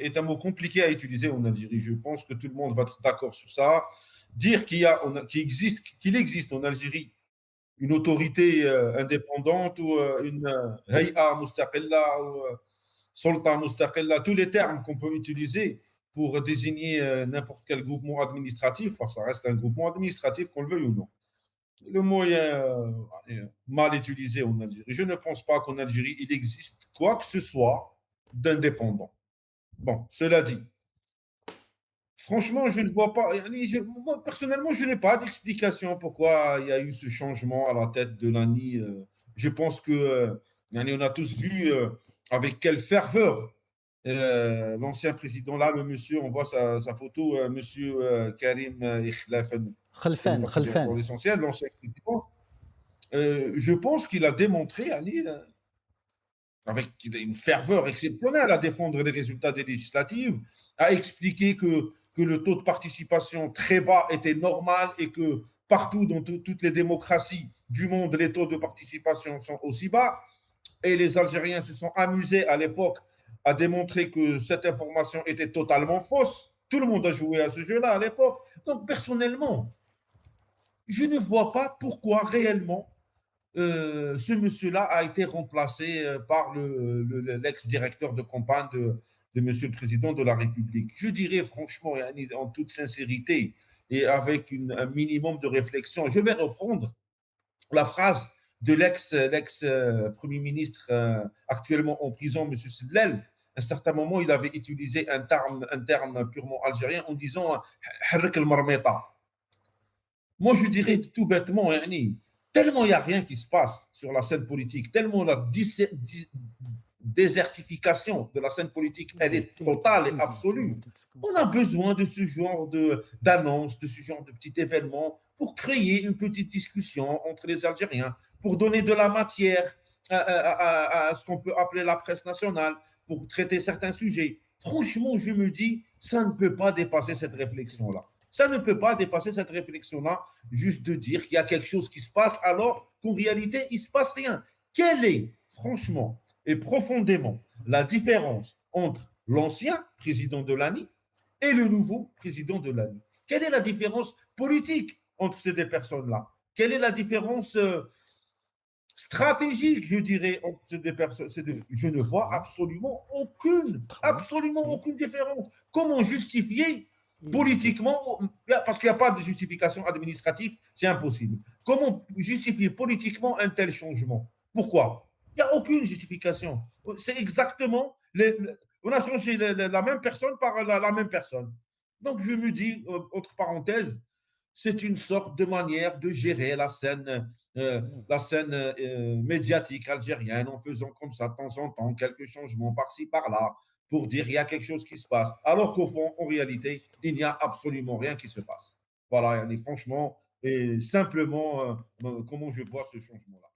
est un mot compliqué à utiliser en Algérie. Je pense que tout le monde va être d'accord sur ça. Dire qu'il existe en Algérie une autorité indépendante ou une hay'a mustaqilla ou sultan mustaqilla, tous les termes qu'on peut utiliser pour désigner n'importe quel groupement administratif, parce que ça reste un groupement administratif, qu'on le veuille ou non. Le mot est mal utilisé en Algérie. Je ne pense pas qu'en Algérie, il existe quoi que ce soit d'indépendant. Bon, cela dit, franchement, je ne vois pas. Moi, personnellement, je n'ai pas d'explication pourquoi il y a eu ce changement à la tête de l'ANI. Je pense que on a tous vu avec quelle ferveur l'ancien président là, le monsieur, on voit sa photo, monsieur Karim Ikhlafen, c'est خلفان moi qui viens pour خلفان. l'essentiel, l'ancien président. Je pense qu'il a démontré, Ali, avec une ferveur exceptionnelle à défendre les résultats des législatives, à expliquer que le taux de participation très bas était normal et que partout dans toutes les démocraties du monde, les taux de participation sont aussi bas. Et les Algériens se sont amusés à l'époque à démontrer que cette information était totalement fausse. Tout le monde a joué à ce jeu-là à l'époque. Donc, personnellement, je ne vois pas pourquoi réellement ce monsieur-là a été remplacé par l'ex-directeur de campagne de Monsieur le Président de la République. Je dirais franchement, en toute sincérité et avec un minimum de réflexion, je vais reprendre la phrase de l'ex-premier ministre actuellement en prison, Monsieur Sedlel. À un certain moment, il avait utilisé un terme purement algérien en disant Harrik al-Marmeta. Moi, je dirais tout bêtement, tellement il n'y a rien qui se passe sur la scène politique, tellement la désertification de la scène politique, elle est totale et absolue. On a besoin de ce genre d'annonce, de ce genre de petit événement pour créer une petite discussion entre les Algériens, pour donner de la matière à ce qu'on peut appeler la presse nationale, pour traiter certains sujets. Franchement, je me dis, ça ne peut pas dépasser cette réflexion-là. Ça ne peut pas dépasser cette réflexion-là, juste de dire qu'il y a quelque chose qui se passe alors qu'en réalité, il ne se passe rien. Quelle est, franchement et profondément, la différence entre l'ancien président de l'ANI et le nouveau président de l'ANI? Quelle est la différence politique entre ces deux personnes-là? Quelle est la différence stratégique, je dirais, entre ces deux personnes? Je ne vois absolument aucune différence. Comment justifier politiquement, parce qu'il n'y a pas de justification administrative, c'est impossible. Comment justifier politiquement un tel changement? Pourquoi? Il n'y a aucune justification. C'est exactement, on a changé la même personne par la même personne. Donc je me dis, entre parenthèses, c'est une sorte de manière de gérer la scène médiatique algérienne en faisant comme ça de temps en temps quelques changements par-ci, par-là pour dire qu'il y a quelque chose qui se passe. Alors qu'au fond, en réalité, il n'y a absolument rien qui se passe. Voilà, franchement, et simplement, comment je vois ce changement-là.